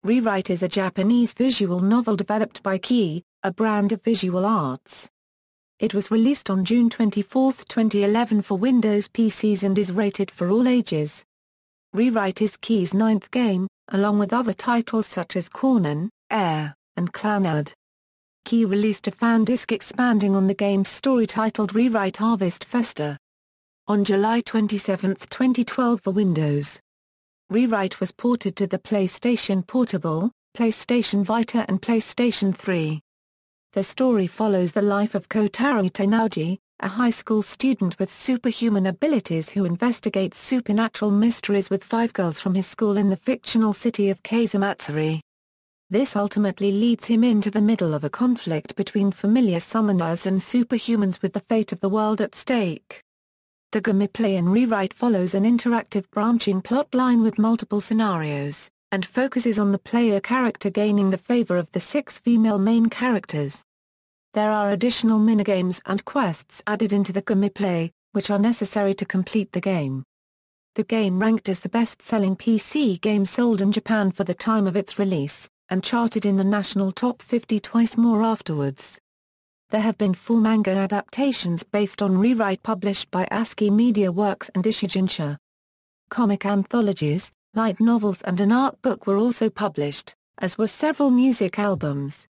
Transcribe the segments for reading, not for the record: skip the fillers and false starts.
Rewrite is a Japanese visual novel developed by Key, a brand of visual arts. It was released on June 24, 2011 for Windows PCs and is rated for all ages. Rewrite is Key's ninth game, along with other titles such as Kanon, ASCII, and Clannad. Key released a fan disc expanding on the game's story titled Rewrite Harvest Festa on July 27, 2012 for Windows. Rewrite was ported to the PlayStation Portable, PlayStation Vita and PlayStation 3. The story follows the life of Kotarou Tennouji, a high school student with superhuman abilities who investigates supernatural mysteries with 5 girls from his school in the fictional city of Kazamatsuri. This ultimately leads him into the middle of a conflict between familiar summoners and superhumans with the fate of the world at stake. The gameplay in Rewrite follows an interactive branching plotline with multiple scenarios, and focuses on the player character gaining the favor of the 6 female main characters. There are additional minigames and quests added into the gameplay, which are necessary to complete the game. The game ranked as the best-selling PC game sold in Japan for the time of its release, and charted in the national top 50 twice more afterwards. There have been 4 manga adaptations based on Rewrite published by ASCII Media Works and Ichijinsha. Comic anthologies, light novels and an art book were also published, as were several music albums.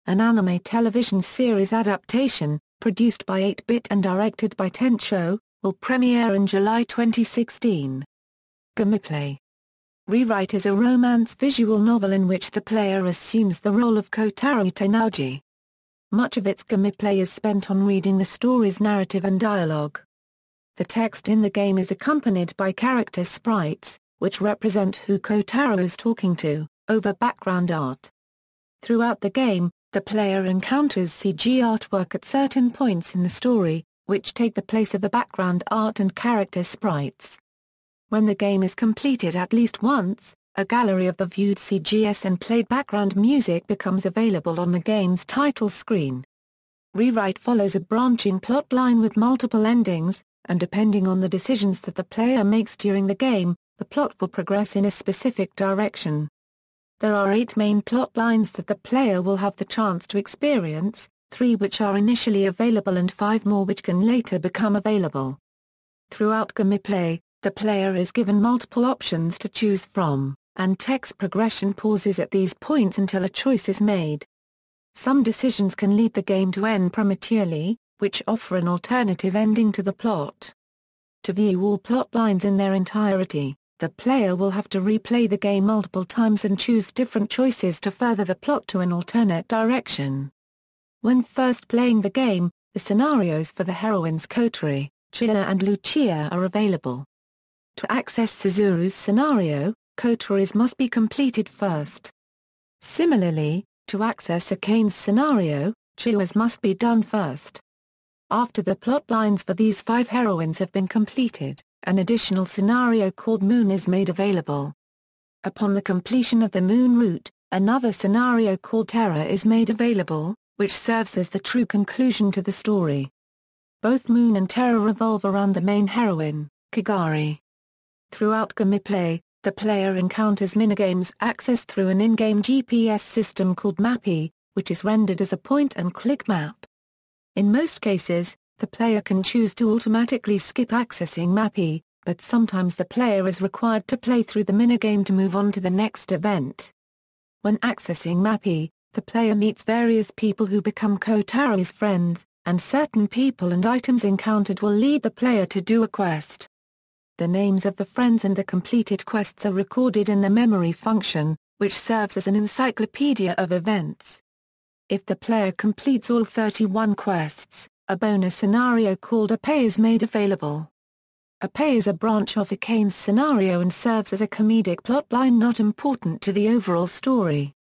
An anime television series adaptation, produced by 8-Bit and directed by Tensho, will premiere in July 2016. Gameplay. Rewrite is a romance visual novel in which the player assumes the role of Kotarou Tennouji. Much of its gameplay is spent on reading the story's narrative and dialogue. The text in the game is accompanied by character sprites, which represent who Kotarou is talking to, over background art. Throughout the game, the player encounters CG artwork at certain points in the story, which take the place of the background art and character sprites. When the game is completed at least once, a gallery of the viewed CGs and played background music becomes available on the game's title screen. Rewrite follows a branching plotline with multiple endings, and depending on the decisions that the player makes during the game, the plot will progress in a specific direction. There are 8 main plot lines that the player will have the chance to experience, 3 which are initially available and 5 more which can later become available. Throughout gameplay, the player is given multiple options to choose from, and text progression pauses at these points until a choice is made. Some decisions can lead the game to end prematurely, which offer an alternative ending to the plot. To view all plot lines in their entirety, the player will have to replay the game multiple times and choose different choices to further the plot to an alternate direction. When first playing the game, the scenarios for the heroines Kotarou, Chilla and Lucia are available. To access Suzuru's scenario, Kotarou's must be completed first. Similarly, to access Akane's scenario, Chilla's must be done first. After the plot lines for these 5 heroines have been completed, an additional scenario called Moon is made available. Upon the completion of the Moon route, another scenario called Terror is made available, which serves as the true conclusion to the story. Both Moon and Terror revolve around the main heroine, Kagari. Throughout gameplay, the player encounters minigames accessed through an in-game GPS system called Mappy, which is rendered as a point-and-click map. In most cases, the player can choose to automatically skip accessing Mappy, but sometimes the player is required to play through the minigame to move on to the next event. When accessing Mappy, the player meets various people who become Kotarou's friends, and certain people and items encountered will lead the player to do a quest. The names of the friends and the completed quests are recorded in the memory function, which serves as an encyclopedia of events. If the player completes all 31 quests, a bonus scenario called ASCII is made available. ASCII is a branch of Akane's scenario and serves as a comedic plotline not important to the overall story.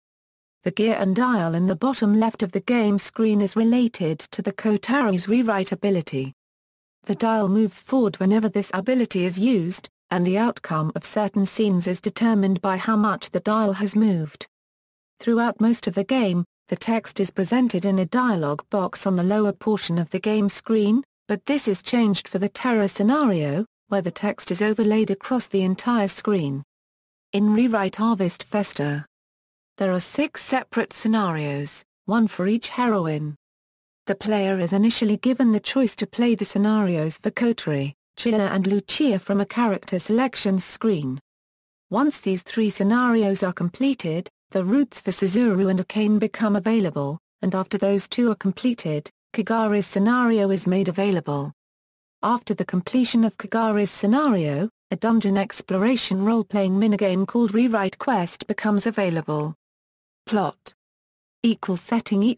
The gear and dial in the bottom left of the game screen is related to the Kotarou's rewrite ability. The dial moves forward whenever this ability is used, and the outcome of certain scenes is determined by how much the dial has moved. Throughout most of the game, the text is presented in a dialog box on the lower portion of the game screen, but this is changed for the Terror scenario, where the text is overlaid across the entire screen. In Rewrite Harvest Festa, There are 6 separate scenarios, one for each heroine. The player is initially given the choice to play the scenarios for Kotarou, Chilla and Lucia from a character selections screen. Once these 3 scenarios are completed, the routes for Chizuru and Akane become available, and after those 2 are completed, Kagari's scenario is made available. After the completion of Kagari's scenario, a dungeon exploration role-playing minigame called Rewrite Quest becomes available. Plot setting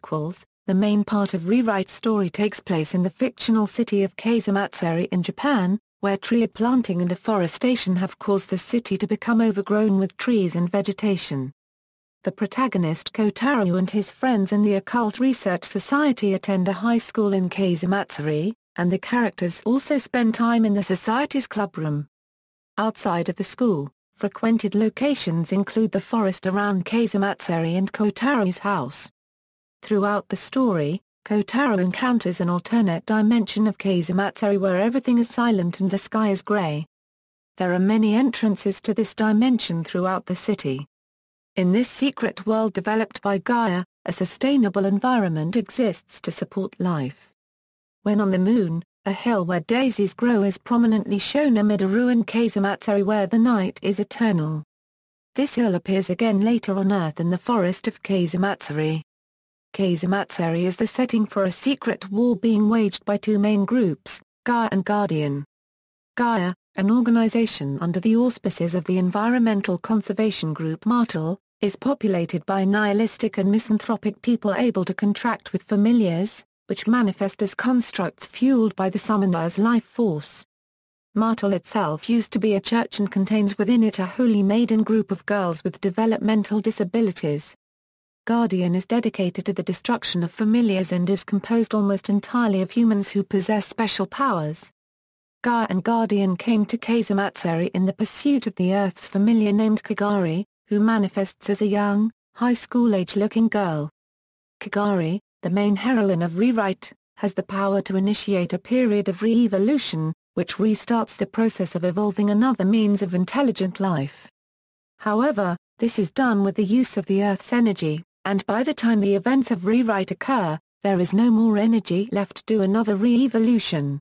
the main part of Rewrite story takes place in the fictional city of Kazamatsuri in Japan, where tree planting and afforestation have caused the city to become overgrown with trees and vegetation. The protagonist Kotarou and his friends in the Occult Research Society attend a high school in Kazamatsuri, and the characters also spend time in the society's clubroom. Outside of the school, frequented locations include the forest around Kazamatsuri and Kotarou's house. Throughout the story, Kotarou encounters an alternate dimension of Kazamatsuri where everything is silent and the sky is grey. There are many entrances to this dimension throughout the city. In this secret world developed by Gaia, a sustainable environment exists to support life. When on the moon, a hill where daisies grow is prominently shown amid a ruined Kazamatsuri where the night is eternal. This hill appears again later on Earth in the forest of Kazamatsuri. Kazamatsuri is the setting for a secret war being waged by 2 main groups, Gaia and Guardian. Gaia, an organization under the auspices of the environmental conservation group Martel, is populated by nihilistic and misanthropic people able to contract with familiars, which manifest as constructs fueled by the summoner's life force. Martel itself used to be a church and contains within it a holy maiden group of girls with developmental disabilities. Guardian is dedicated to the destruction of familiars and is composed almost entirely of humans who possess special powers. Gaia and Guardian came to Kazamatsuri in the pursuit of the Earth's familiar named Kagari, who manifests as a young, high school-age looking girl. Kagari, the main heroine of Rewrite, has the power to initiate a period of re-evolution, which restarts the process of evolving another means of intelligent life. However, this is done with the use of the Earth's energy, and by the time the events of Rewrite occur, there is no more energy left to do another re-evolution.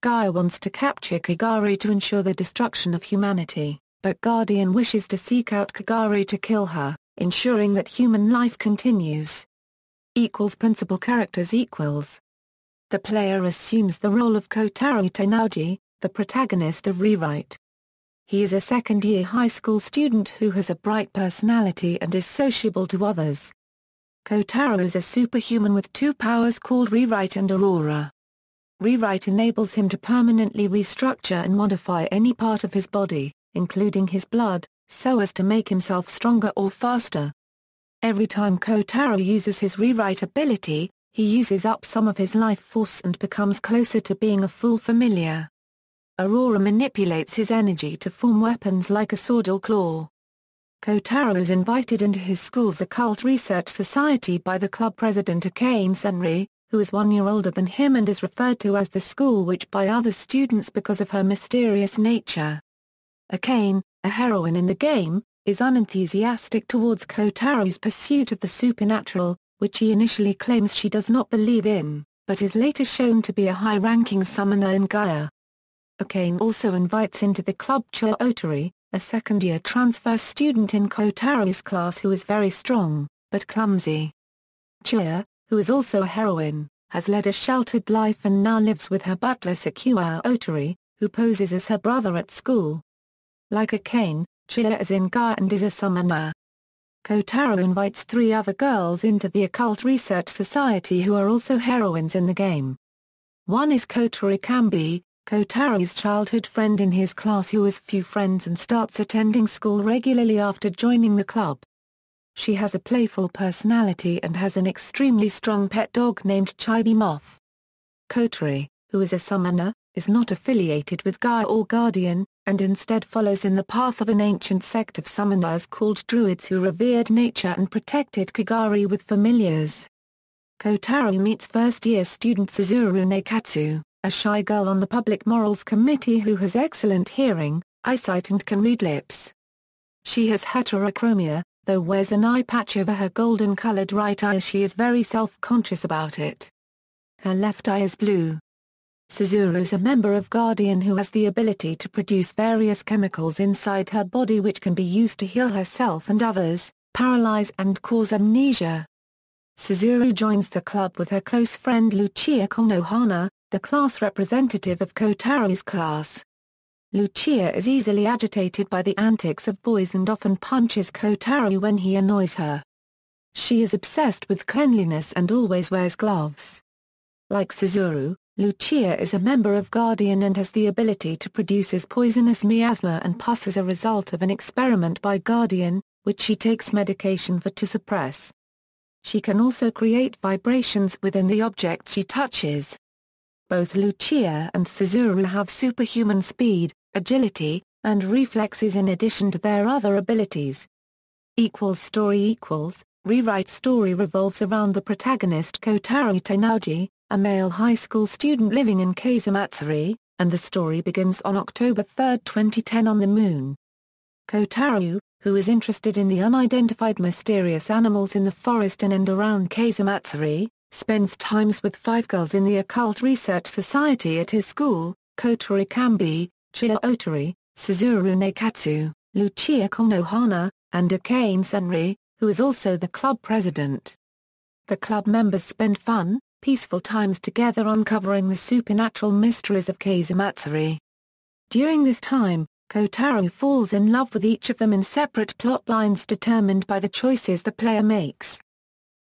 Gaia wants to capture Kagari to ensure the destruction of humanity, but Guardian wishes to seek out Kagari to kill her, ensuring that human life continues. Principal characters The player assumes the role of Kotarou Tennouji, the protagonist of Rewrite. He is a second-year high school student who has a bright personality and is sociable to others. Kotarou is a superhuman with 2 powers called Rewrite and Aurora. Rewrite enables him to permanently restructure and modify any part of his body, including his blood, so as to make himself stronger or faster. Every time Kotarou uses his Rewrite ability, he uses up some of his life force and becomes closer to being a full familiar. Aurora manipulates his energy to form weapons like a sword or claw. Kotarou is invited into his school's Occult Research Society by the club president Akane Senri, who is 1 year older than him and is referred to as the school witch by other students because of her mysterious nature. Akane, a heroine in the game, is unenthusiastic towards Kotarou's pursuit of the supernatural, which he initially claims she does not believe in, but is later shown to be a high-ranking summoner in Gaia. Akane also invites into the club Kotarou, a second-year transfer student in Kotarou's class who is very strong, but clumsy. Chia, who is also a heroine, has led a sheltered life and now lives with her butler Kotarou, who poses as her brother at school. Like Akane, Chia is in Gaia and is a summoner. Kotarou invites 3 other girls into the Occult Research Society who are also heroines in the game. One is Kotarou Kambi, Kotarou's childhood friend in his class who has few friends and starts attending school regularly after joining the club. She has a playful personality and has an extremely strong pet dog named Chibi Moth. Kotarou, who is a summoner, is not affiliated with Gaia or Guardian, and instead follows in the path of an ancient sect of summoners called Druids who revered nature and protected Kagari with familiars. Kotarou meets first-year student Chizuru Nekatsu, a shy girl on the Public Morals Committee who has excellent hearing, eyesight and can read lips. She has heterochromia, though wears an eye patch over her golden-colored right eye as she is very self-conscious about it. Her left eye is blue. Chizuru is a member of Guardian who has the ability to produce various chemicals inside her body which can be used to heal herself and others, paralyze and cause amnesia. Chizuru joins the club with her close friend Lucia Konohana, the class representative of Kotarou's class. Lucia is easily agitated by the antics of boys and often punches Kotarou when he annoys her. She is obsessed with cleanliness and always wears gloves. Like Chizuru, Lucia is a member of Guardian and has the ability to produce poisonous miasma and pus as a result of an experiment by Guardian, which she takes medication for to suppress. She can also create vibrations within the objects she touches. Both Lucia and Chizuru have superhuman speed, agility, and reflexes in addition to their other abilities. Story Rewrite story revolves around the protagonist Kotarou Tennouji, a male high school student living in Kazamatsuri, and the story begins on October 3, 2010 on the Moon. Kotarou, who is interested in the unidentified mysterious animals in the forest in and around Kazamatsuri, spends times with 5 girls in the Occult Research Society at his school, Kotori Kambi, Chiyo Otori, Chizuru Nekatsu, Lucia Konohana, and Akane Senri, who is also the club president. The club members spend fun, peaceful times together uncovering the supernatural mysteries of Kazamatsuri. During this time, Kotarou falls in love with each of them in separate plot lines determined by the choices the player makes.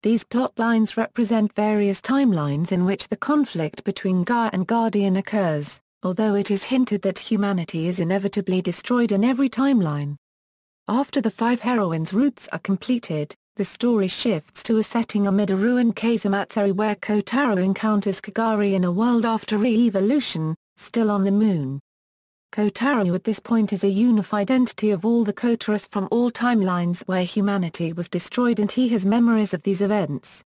These plot lines represent various timelines in which the conflict between Gaia and Guardian occurs, although it is hinted that humanity is inevitably destroyed in every timeline. After the 5 heroines' routes are completed, the story shifts to a setting amid a ruined Kazamatsuri where Kotarou encounters Kagari in a world after re-evolution, still on the Moon. Kotarou at this point is a unified entity of all the Kotarous from all timelines where humanity was destroyed and he has memories of these events.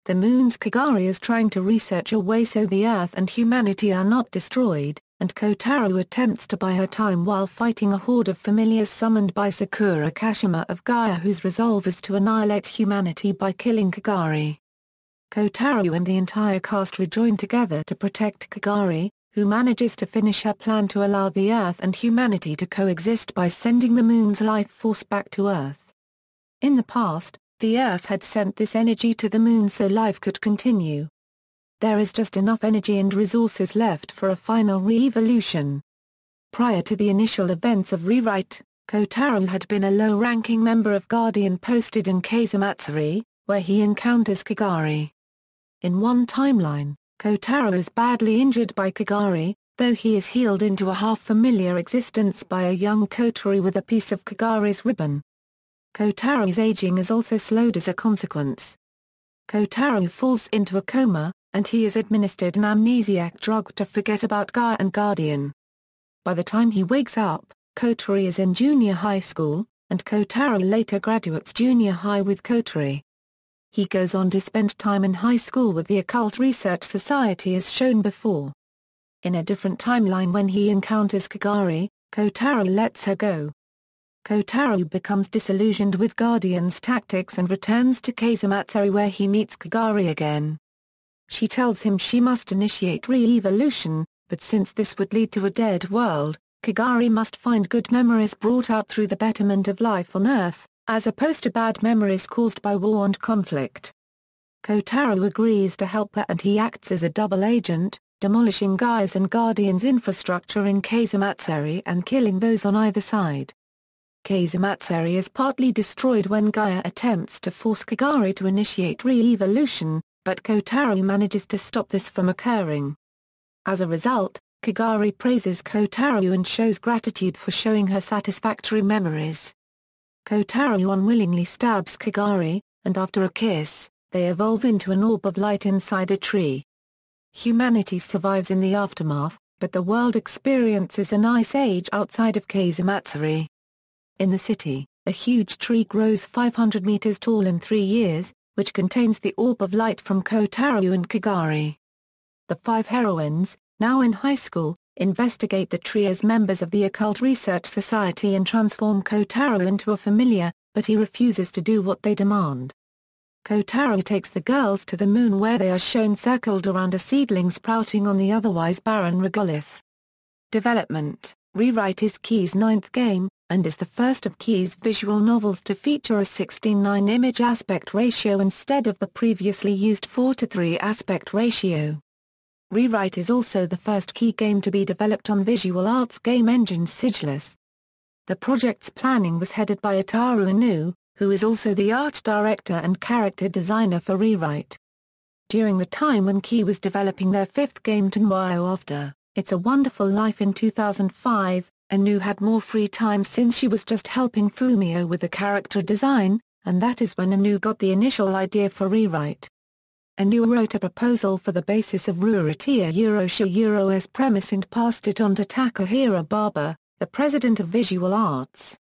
The Moon's Kagari is trying to research a way so the Earth and humanity are not destroyed, and Kotarou attempts to buy her time while fighting a horde of familiars summoned by Sakura Kashima of Gaia whose resolve is to annihilate humanity by killing Kagari. Kotarou and the entire cast rejoin together to protect Kagari, who manages to finish her plan to allow the Earth and humanity to coexist by sending the Moon's life force back to Earth. In the past, the Earth had sent this energy to the Moon so life could continue. There is just enough energy and resources left for a final re-evolution. Prior to the initial events of Rewrite, Kotarou had been a low-ranking member of Guardian posted in Kazamatsuri, where he encounters Kagari. In one timeline, Kotarou is badly injured by Kagari, though he is healed into a half-familiar existence by a young Kotori with a piece of Kagari's ribbon. Kotarou's aging is also slowed as a consequence. Kotarou falls into a coma, and he is administered an amnesiac drug to forget about Gaia and Guardian. By the time he wakes up, Kotori is in junior high school, and Kotarou later graduates junior high with Kotori. He goes on to spend time in high school with the Occult Research Society as shown before. In a different timeline when he encounters Kagari, Kotarou lets her go. Kotarou becomes disillusioned with Guardian's tactics and returns to Kazamatsuri where he meets Kagari again. She tells him she must initiate re-evolution, but since this would lead to a dead world, Kagari must find good memories brought out through the betterment of life on Earth, as opposed to bad memories caused by war and conflict. Kotarou agrees to help her and he acts as a double agent, demolishing Gaia's and Guardian's infrastructure in Kazamatsuri and killing those on either side. Kazamatsuri is partly destroyed when Gaia attempts to force Kagari to initiate re-evolution, but Kotarou manages to stop this from occurring. As a result, Kagari praises Kotarou and shows gratitude for showing her satisfactory memories. Kotarou unwillingly stabs Kagari, and after a kiss, they evolve into an orb of light inside a tree. Humanity survives in the aftermath, but the world experiences an ice age outside of Kazamatsuri. In the city, a huge tree grows 500 meters tall in 3 years, which contains the orb of light from Kotarou and Kagari. The 5 heroines, now in high school, investigate the tree as members of the Occult Research Society and transform Kotarou into a familiar, but he refuses to do what they demand. Kotarou takes the girls to the moon where they are shown circled around a seedling sprouting on the otherwise barren regolith. Development. Rewrite is Key's 9th game, and is the first of Key's visual novels to feature a 16:9 image aspect ratio instead of the previously used 4:3 aspect ratio. Rewrite is also the first Key game to be developed on VisualArt's game engine Sigillus. The project's planning was headed by Kotarou Tennouji, who is also the art director and character designer for Rewrite. During the time when Key was developing their 5th game Tensho after It's a Wonderful Life in 2005, Tennouji had more free time since she was just helping Fumio with the character design, and that is when Tennouji got the initial idea for Rewrite. Tennouji wrote a proposal for the basis of Rurotia Euro's premise and passed it on to Takahiro Baba, the president of Visual Arts.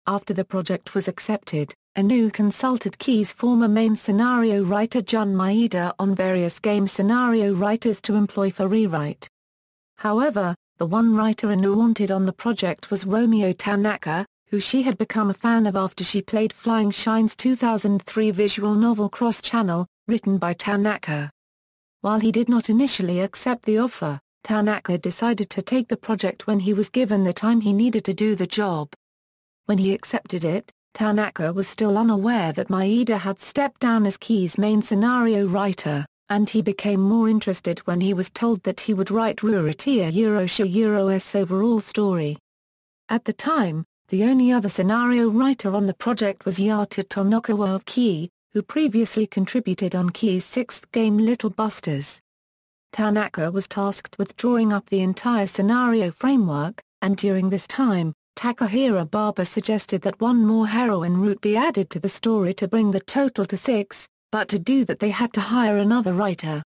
After the project was accepted, Tennouji consulted Key's former main scenario writer Jun Maeda on various game scenario writers to employ for Rewrite. However, the one writer Tennouji wanted on the project was Romeo Tanaka, who she had become a fan of after she played Flying Shine's 2003 visual novel Cross Channel, written by Tanaka. While he did not initially accept the offer, Tanaka decided to take the project when he was given the time he needed to do the job. When he accepted it, Tanaka was still unaware that Maeda had stepped down as Key's main scenario writer, and he became more interested when he was told that he would write Rurotia Euro's overall story. At the time, the only other scenario writer on the project was Yata Tanakawa of Key, who previously contributed on Key's 6th game Little Busters. Tanaka was tasked with drawing up the entire scenario framework, and during this time, Takahiro Baba suggested that one more heroine route be added to the story to bring the total to 6, but to do that they had to hire another writer.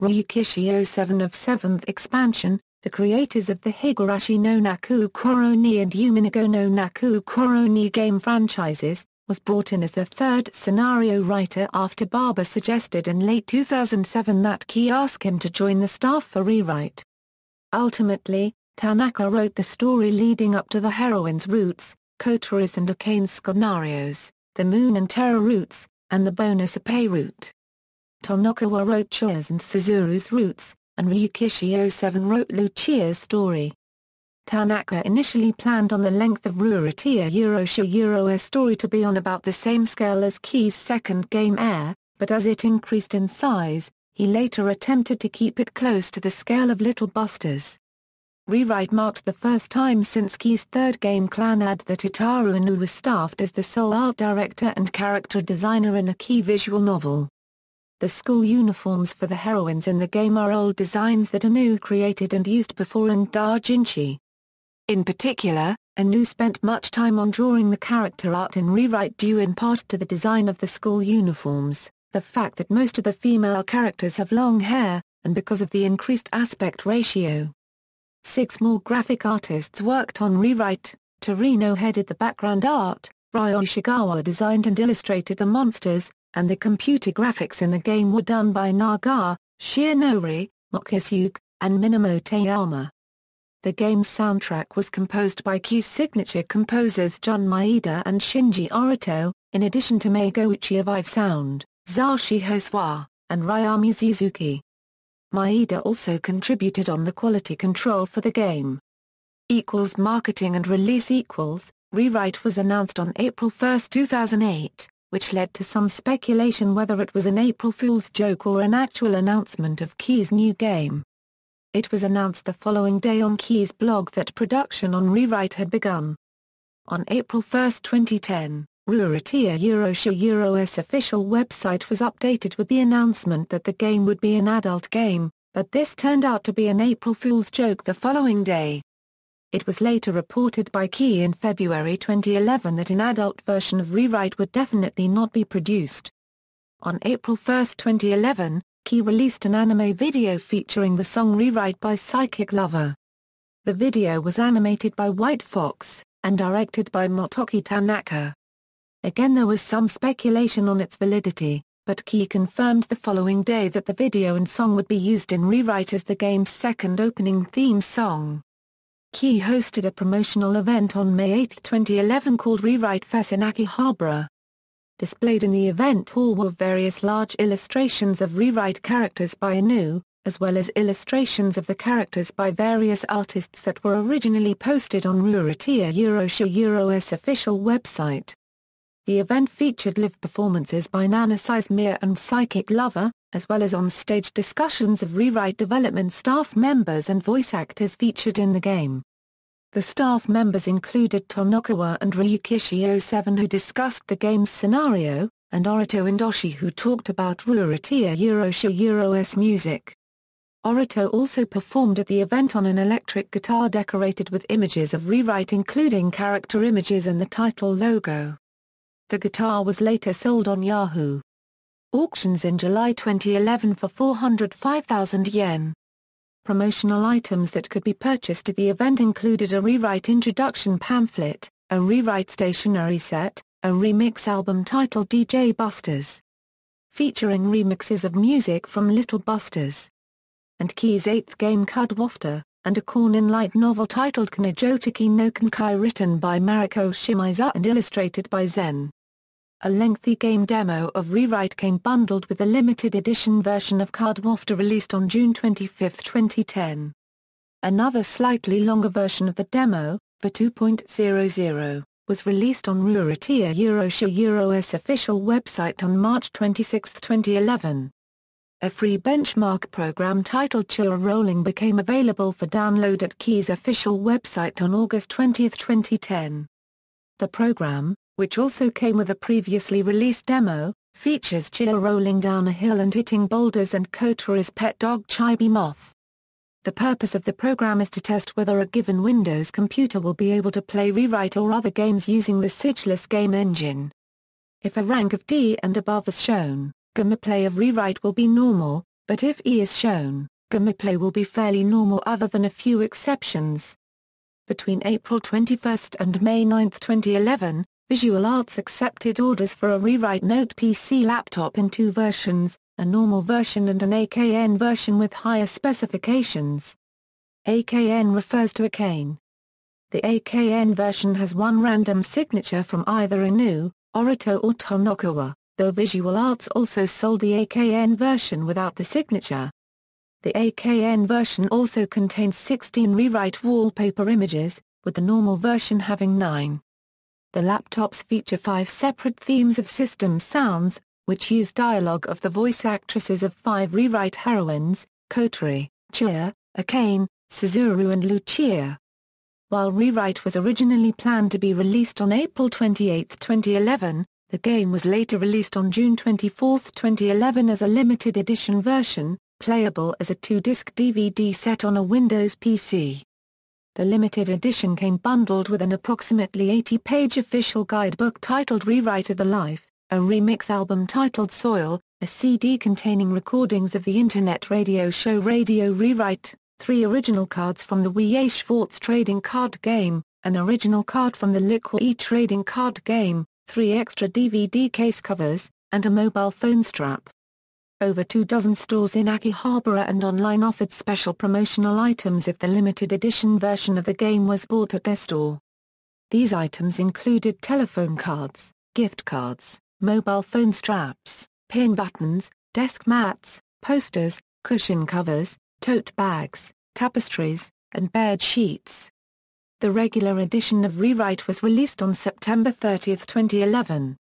Ryukishi 07 of 7th expansion, the creators of the Higurashi no Naku Koroni and Yuminago no Naku Koroni game franchises, was brought in as the 3rd scenario writer after Baba suggested in late 2007 that Key ask him to join the staff for Rewrite. Ultimately, Tanaka wrote the story leading up to the heroine's routes, Kotarou's and Akane's scenarios, the Moon and Terror routes, and the bonus Ape route. Tanakawa wrote Chua's and Suzuru's routes, and Ryukishi 07 wrote Lucia's story. Tanaka initially planned on the length of Rurotia Euro's story to be on about the same scale as Key's 2nd game Air, but as it increased in size, he later attempted to keep it close to the scale of Little Busters. Rewrite marked the first time since Key's 3rd game Clannad that Kotarou Tennouji was staffed as the sole art director and character designer in a Key visual novel. The school uniforms for the heroines in the game are old designs that Tennouji created and used before in Ichijinsha. In particular, Tennouji spent much time on drawing the character art in Rewrite due in part to the design of the school uniforms, the fact that most of the female characters have long hair, and because of the increased aspect ratio. 6 more graphic artists worked on Rewrite. Torino headed the background art, Ryo Ishikawa designed and illustrated the monsters, and the computer graphics in the game were done by Naga, Shiranori, Mokisuke, and Minamo Toyama. The game's soundtrack was composed by Key's signature composers Jun Maeda and Shinji Orito, in addition to Meiguchi of Ive Sound, Zashi Hosoa, and Ryami Suzuki. Maeda also contributed on the quality control for the game. Marketing and release. Rewrite was announced on April 1, 2008, which led to some speculation whether it was an April Fool's joke or an actual announcement of Key's new game. It was announced the following day on Key's blog that production on Rewrite had begun. On April 1, 2010, Rurotia Euro's official website was updated with the announcement that the game would be an adult game, but this turned out to be an April Fool's joke the following day. It was later reported by Key in February 2011 that an adult version of Rewrite would definitely not be produced. On April 1, 2011, Key released an anime video featuring the song Rewrite by Psychic Lover. The video was animated by White Fox, and directed by Motoki Tanaka. Again there was some speculation on its validity, but Key confirmed the following day that the video and song would be used in Rewrite as the game's second opening theme song. Key hosted a promotional event on May 8, 2011 called Rewrite Fest in Akihabara. Displayed in the event hall were various large illustrations of rewrite characters by Inu, as well as illustrations of the characters by various artists that were originally posted on Rurotia Euro's official website. The event featured live performances by Nana Sizemore and Psychic Lover, as well as on-stage discussions of rewrite development staff members and voice actors featured in the game. The staff members included Tonokawa and Ryukishi07 who discussed the game's scenario, and Orito Indoshi who talked about Rurotia Euro's music. Orito also performed at the event on an electric guitar decorated with images of rewrite including character images and the title logo. The guitar was later sold on Yahoo! Auctions in July 2011 for 405,000 yen. Promotional items that could be purchased at the event included a rewrite introduction pamphlet, a rewrite stationery set, a remix album titled DJ Busters, featuring remixes of music from Little Busters, and Key's eighth game Cud Wafter, and a Cornin light novel titled Kanajotaki no Kankai written by Mariko Shimizu and illustrated by Zen. A lengthy game demo of Rewrite came bundled with a limited edition version of Card Wafter released on June 25, 2010. Another slightly longer version of the demo, for 2.00, was released on Rurotia Euro's official website on March 26, 2011. A free benchmark program titled Chura Rolling became available for download at Key's official website on August 20, 2010. The program, which also came with a previously released demo, features Chura rolling down a hill and hitting boulders and Kotarou's pet dog Chibi Moth. The purpose of the program is to test whether a given Windows computer will be able to play Rewrite or other games using the Sigilless game engine. If a rank of D and above is shown, gameplay of Rewrite will be normal, but if E is shown, gameplay will be fairly normal other than a few exceptions. Between April 21 and May 9, 2011, VisualArt accepted orders for a Rewrite Note PC laptop in two versions, a normal version and an AKN version with higher specifications. AKN refers to Akane. The AKN version has one random signature from either Inu, Orito or Tonokawa, though VisualArt also sold the AKN version without the signature. The AKN version also contains 16 Rewrite wallpaper images, with the normal version having 9. The laptops feature 5 separate themes of system sounds, which use dialogue of the voice actresses of 5 Rewrite heroines, Kotori, Chie, Akane, Suzuru and Lucia. While Rewrite was originally planned to be released on April 28, 2011, the game was later released on June 24, 2011 as a limited edition version, playable as a 2-disc DVD set on a Windows PC. The limited edition came bundled with an approximately 80-page official guidebook titled Rewrite of the Life, a remix album titled Soil, a CD containing recordings of the internet radio show Radio Rewrite, 3 original cards from the Wii Schwartz trading card game, an original card from the Liqua trading card game, 3 extra DVD case covers, and a mobile phone strap. Over 24 stores in Akihabara and online offered special promotional items if the limited edition version of the game was bought at their store. These items included telephone cards, gift cards, mobile phone straps, pin buttons, desk mats, posters, cushion covers, tote bags, tapestries, and bed sheets. The regular edition of Rewrite was released on September 30, 2011.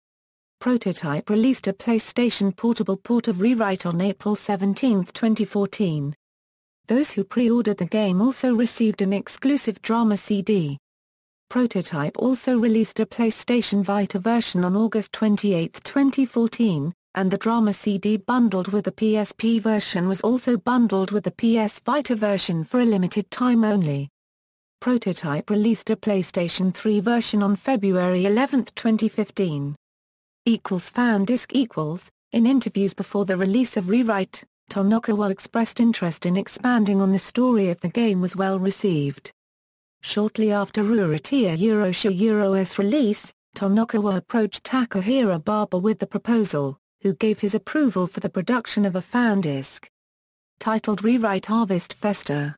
Prototype released a PlayStation Portable port of Rewrite on April 17, 2014. Those who pre-ordered the game also received an exclusive drama CD. Prototype also released a PlayStation Vita version on August 28, 2014, and the drama CD bundled with the PSP version was also bundled with the PS Vita version for a limited time only. Prototype released a PlayStation 3 version on February 11, 2015. =FanDisc=, in interviews before the release of Rewrite, Tonokawa expressed interest in expanding on the story if the game was well received. Shortly after Rurotia Euro's release, Tonokawa approached Takahiro Baba with the proposal, who gave his approval for the production of a fan disc titled Rewrite Harvest Festa.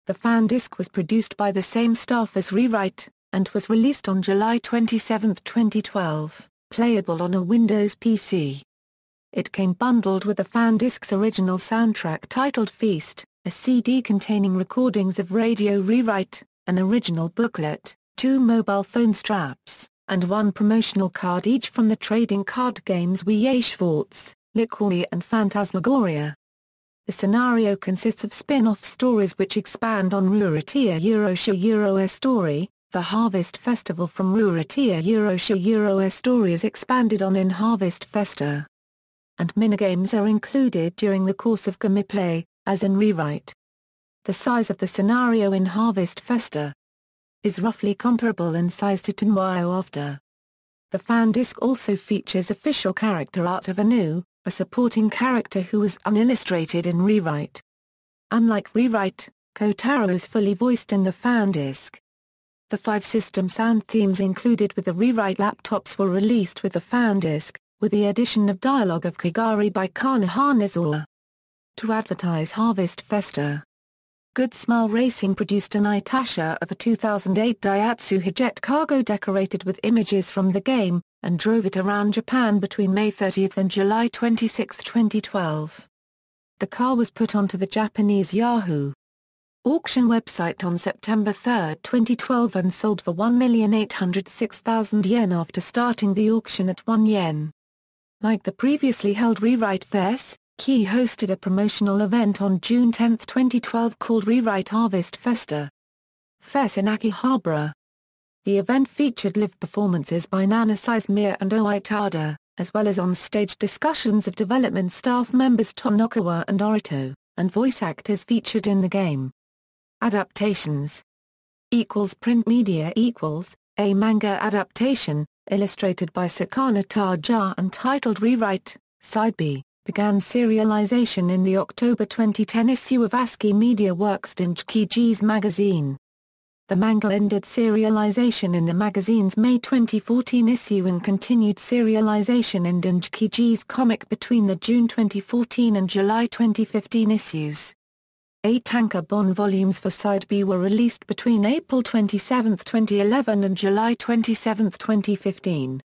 The fan disc was produced by the same staff as Rewrite, and was released on July 27, 2012, playable on a Windows PC. It came bundled with the fan disc's original soundtrack titled Feast, a CD containing recordings of Radio Rewrite, an original booklet, 2 mobile phone straps, and 1 promotional card each from the trading card games Wie Schwartz, Liquori and Phantasmagoria. The scenario consists of spin-off stories which expand on Ruratia Eurosha story. The Harvest Festival from Ruratia Eurosha story is expanded on in Harvest Festa. And minigames are included during the course of gameplay, as in Rewrite. The size of the scenario in Harvest Festa is roughly comparable in size to Tennouji after. The fan disc also features official character art of Anu, a supporting character who was unillustrated in Rewrite. Unlike Rewrite, Kotarou is fully voiced in the fan disc. The 5 system sound themes included with the Rewrite laptops were released with the fan disc, with the addition of dialogue of Kagari by Kana Hanazawa. To advertise Harvest Festa, Good Smile Racing produced an Itasha of a 2008 Daihatsu Hijet cargo decorated with images from the game, and drove it around Japan between May 30 and July 26, 2012. The car was put onto the Japanese Yahoo! Auction website on September 3, 2012 and sold for 1,806,000 yen after starting the auction at 1 yen. Like the previously held Rewrite Fest, Key hosted a promotional event on June 10, 2012 called Rewrite Harvest Festa Fest in Akihabara. The event featured live performances by Nana Sizemore and Oitada, as well as on-stage discussions of development staff members Tonokawa and Orito, and voice actors featured in the game. Adaptations Print media A manga adaptation, illustrated by Sakana Taja and titled Rewrite, Side B, began serialization in the October 2010 issue of ASCII Media Works Denjikiji's magazine. The manga ended serialization in the magazine's May 2014 issue and continued serialization in Denjikiji's comic between the June 2014 and July 2015 issues. 8 tankobon volumes for Side B were released between April 27, 2011 and July 27, 2015.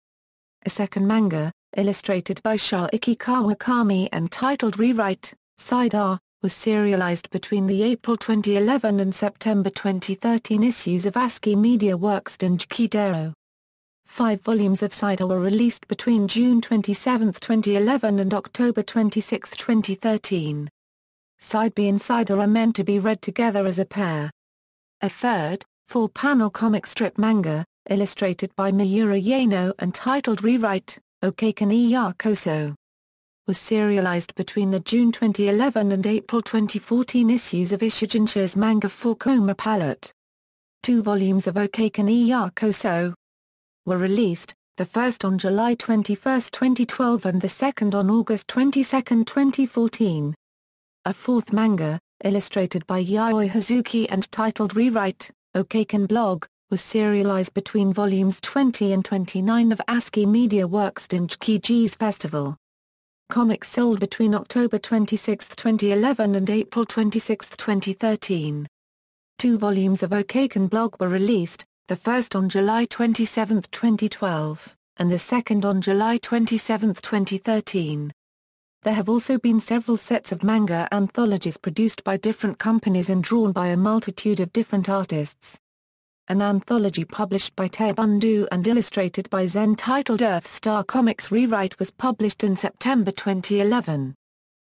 A second manga, illustrated by Shoiki Kawakami and titled Rewrite, Side R, was serialized between the April 2011 and September 2013 issues of ASCII Media Works Denjiki. 5 volumes of Side R were released between June 27, 2011 and October 26, 2013. Side B and Side R are meant to be read together as a pair. A third, 4-panel comic strip manga, illustrated by Miura Yano and titled Rewrite, Okaken Yakoso, was serialized between the June 2011 and April 2014 issues of Ichijinsha's manga 4-Koma Palette. 2 volumes of Okaken Yakoso were released, the first on July 21, 2012 and the second on August 22, 2014. A 4th manga, illustrated by Yaoi Hazuki and titled Rewrite, Okaken Blog, was serialized between volumes 20 and 29 of ASCII Media Works Denjikiji's Festival. Comics sold between October 26, 2011 and April 26, 2013. 2 volumes of Okaken Blog were released, the first on July 27, 2012, and the second on July 27, 2013. There have also been several sets of manga anthologies produced by different companies and drawn by a multitude of different artists. An anthology published by Teibundu and illustrated by Zen titled Earth Star Comics Rewrite was published in September 2011.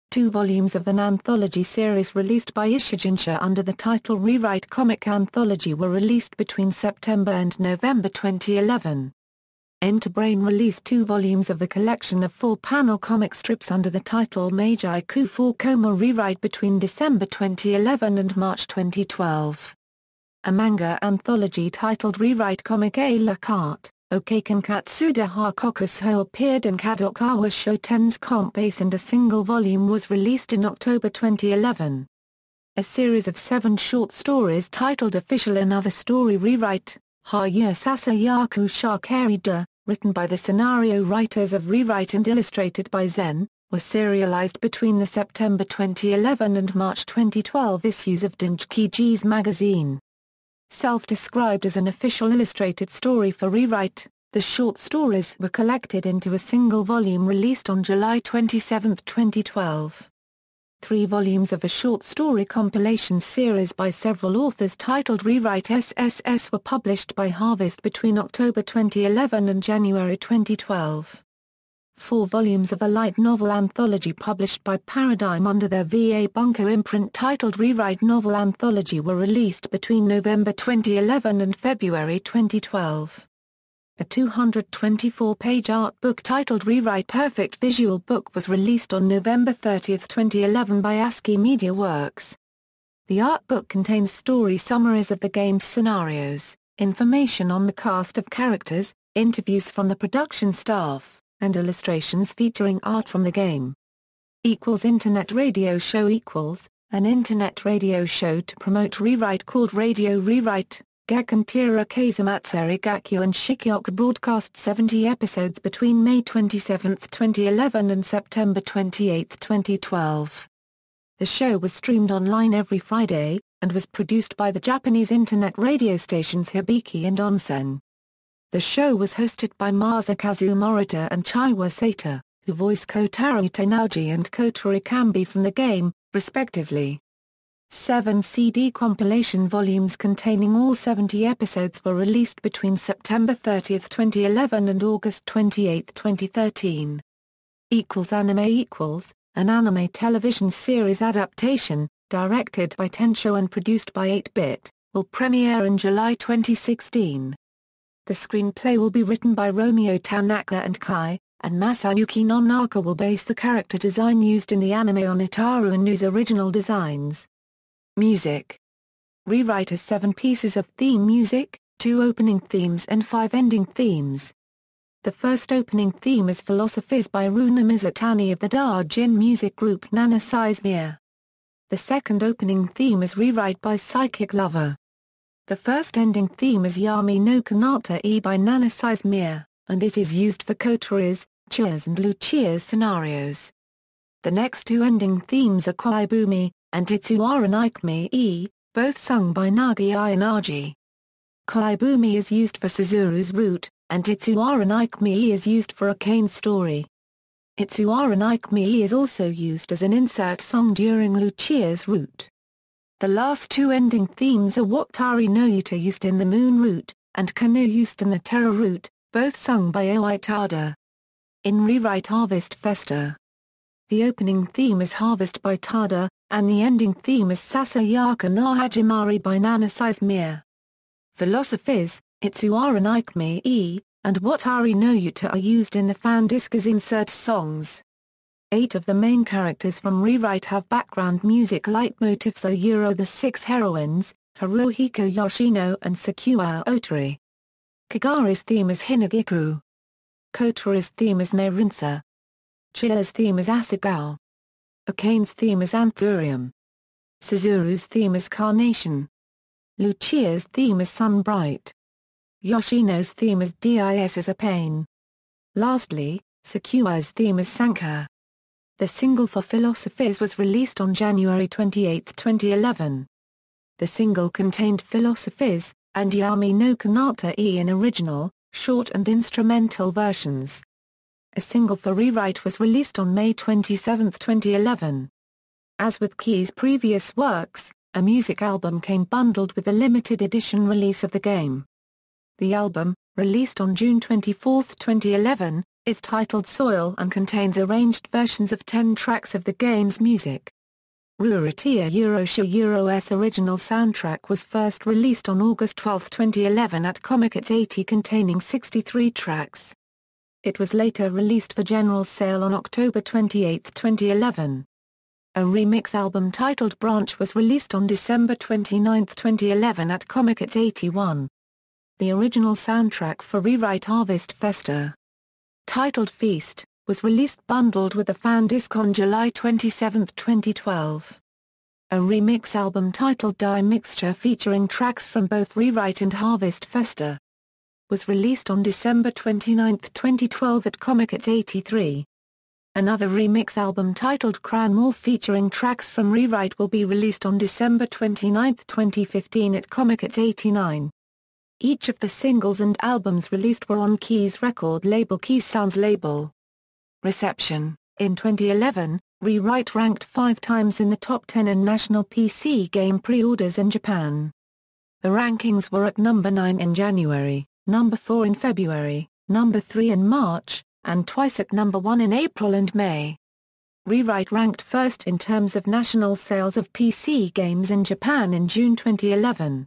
2 volumes of an anthology series released by Ichijinsha under the title Rewrite Comic Anthology were released between September and November 2011. Enterbrain released 2 volumes of a collection of 4-panel comic strips under the title Meiji-ku 4-Koma Rewrite between December 2011 and March 2012. A manga anthology titled Rewrite Comic a la carte, Okaken Katsuda ha Kokuso appeared in Kadokawa Shoten's comp base and a single volume was released in October 2011. A series of 7 short stories titled Official Another Story Rewrite, Ha-yu Sasayaku Shakerida, written by the scenario writers of Rewrite and illustrated by Zen, were serialized between the September 2011 and March 2012 issues of Dengeki magazine. Self-described as an official illustrated story for Rewrite, the short stories were collected into a single volume released on July 27, 2012. 3 volumes of a short story compilation series by several authors titled Rewrite SSS were published by Harvest between October 2011 and January 2012. 4 volumes of a light novel anthology published by Paradigm under their VA Bunko imprint titled Rewrite Novel Anthology were released between November 2011 and February 2012. A 224-page art book titled Rewrite Perfect Visual Book was released on November 30, 2011 by ASCII Media Works. The art book contains story summaries of the game's scenarios, information on the cast of characters, interviews from the production staff, and illustrations featuring art from the game. Internet radio show an internet radio show to promote Rewrite called Radio Rewrite. Gakantira Kazamatsuri Gakyu and Shikyoku broadcast 70 episodes between May 27, 2011 and September 28, 2012. The show was streamed online every Friday, and was produced by the Japanese internet radio stations Hibiki and Onsen. The show was hosted by Masakazu Morita and Chiwa Sato, who voice Kotarou Tennouji and Kotori Kambi from the game, respectively. 7 CD compilation volumes containing all 70 episodes were released between September 30, 2011 and August 28, 2013. Anime an anime television series adaptation, directed by Tensho and produced by 8-Bit, will premiere in July 2016. The screenplay will be written by Romeo Tanaka and Kai, and Masayuki Nonaka will base the character design used in the anime on Itaru Anu's original designs. Music. Rewrite has 7 pieces of theme music, 2 opening themes and 5 ending themes. The first opening theme is Philosophies by Runa Mizutani of the Daijin music group Nana Seismere. The second opening theme is Rewrite by Psychic Lover. The first ending theme is Yami no Kanata E by Nana Seismere, and it is used for Kotori's, Chia's and Lucia's scenarios. The next 2 ending themes are Koibumi and Itsuara Nikme E, both sung by Nagi Ionaji. Koibumi is used for Suzuru's route, and Itsuara Nikme E is used for Akane's story. Itsuara Nikme E is also used as an insert song during Lucia's route. The last 2 ending themes are Watari no Yuta used in the Moon route, and Kano used in the Terra route, both sung by Oitada. In Rewrite Harvest Festa. The opening theme is Harvest by Tada, and the ending theme is Sasayaka no Hajimari by Nana Seismere. Philosophies, Itsuara Nikme E, and Watari no Yuta are used in the fan disc as insert songs. 8 of the main characters from Rewrite have background music leitmotifs are the 6 heroines, Haruhiko Yoshino and Sakuya Otori. Kagari's theme is Hinagiku. Kotori's theme is Nerinsa. Chia's theme is Asagao. Akane's theme is Anthurium. Suzuru's theme is Carnation. Lucia's theme is Sunbright. Yoshino's theme is Dis as a Pain. Lastly, Sakuya's theme is Sanka. The single for Philosophies was released on January 28, 2011. The single contained Philosophies, and Yami no Kanata E in original, short and instrumental versions. A single for Rewrite was released on May 27, 2011. As with Key's previous works, a music album came bundled with the limited edition release of the game. The album, released on June 24, 2011, is titled Soil and contains arranged versions of 10 tracks of the game's music. Rurotia Euro's original soundtrack was first released on August 12, 2011 at Comic at 80 containing 63 tracks. It was later released for general sale on October 28, 2011. A remix album titled Branch was released on December 29, 2011 at Comic at 81. The original soundtrack for Rewrite Harvest Festa, titled Feast, was released bundled with a fan disc on July 27, 2012. A remix album titled Die Mixture featuring tracks from both Rewrite and Harvest Festa was released on December 29, 2012 at Comic at 83. Another remix album titled Cranmore featuring tracks from Rewrite will be released on December 29, 2015 at Comic 89. Each of the singles and albums released were on Key's record label Keys Sounds label. Reception. In 2011, Rewrite ranked 5 times in the top 10 in national PC game pre-orders in Japan. The rankings were at number 9 in January, number 4 in February, number 3 in March, and twice at number 1 in April and May. Rewrite ranked first in terms of national sales of PC games in Japan in June 2011.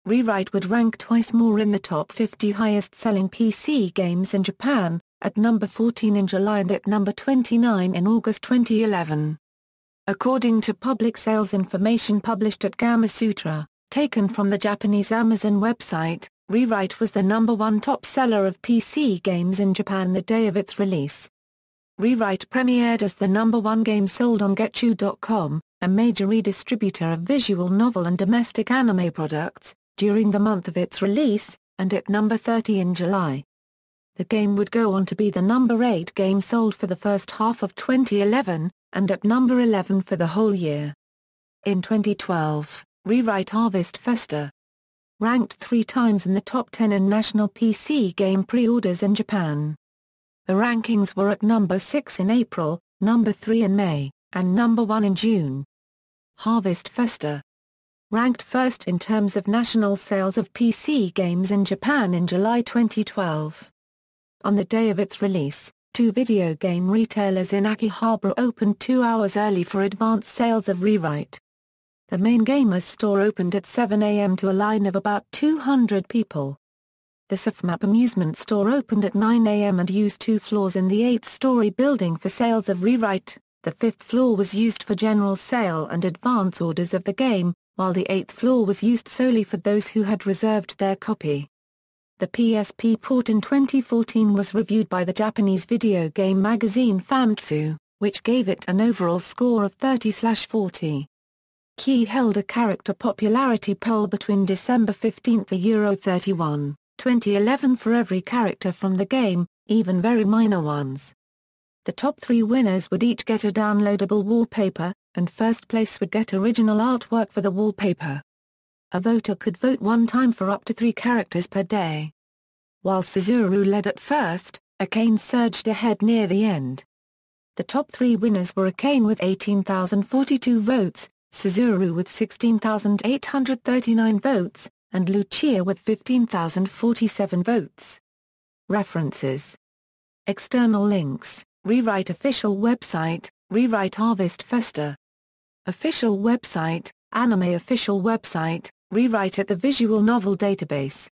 Rewrite would rank twice more in the top 50 highest-selling PC games in Japan, at number 14 in July and at number 29 in August 2011. According to public sales information published at Gamasutra, taken from the Japanese Amazon website, Rewrite was the number 1 top seller of PC games in Japan the day of its release. Rewrite premiered as the number 1 game sold on Getchu.com, a major redistributor of visual novel and domestic anime products, during the month of its release, and at number 30 in July. The game would go on to be the number 8 game sold for the first half of 2011, and at number 11 for the whole year. In 2012, Rewrite Harvest Festa ranked 3 times in the top 10 in national PC game pre-orders in Japan. The rankings were at number 6 in April, number 3 in May, and number 1 in June. Harvest Festa ranked first in terms of national sales of PC games in Japan in July 2012. On the day of its release, 2 video game retailers in Akihabara opened 2 hours early for advance sales of Rewrite. The main Gamers store opened at 7 a.m. to a line of about 200 people. The Safmap amusement store opened at 9 a.m. and used 2 floors in the 8-story building for sales of Rewrite. The 5th floor was used for general sale and advance orders of the game, while the 8th floor was used solely for those who had reserved their copy. The PSP port in 2014 was reviewed by the Japanese video game magazine Famitsu, which gave it an overall score of 30/40. Key held a character popularity poll between December 15 and Euro 31, 2011 for every character from the game, even very minor ones. The top 3 winners would each get a downloadable wallpaper, and first place would get original artwork for the wallpaper. A voter could vote 1 time for up to 3 characters per day. While Suzuru led at first, Akane surged ahead near the end. The top 3 winners were Akane with 18,042 votes, Suzuru with 16,839 votes, and Lucia with 15,047 votes. References. External links: Rewrite official website, Rewrite Harvest Festa. Official website, Anime official website, Rewrite at the Visual Novel Database.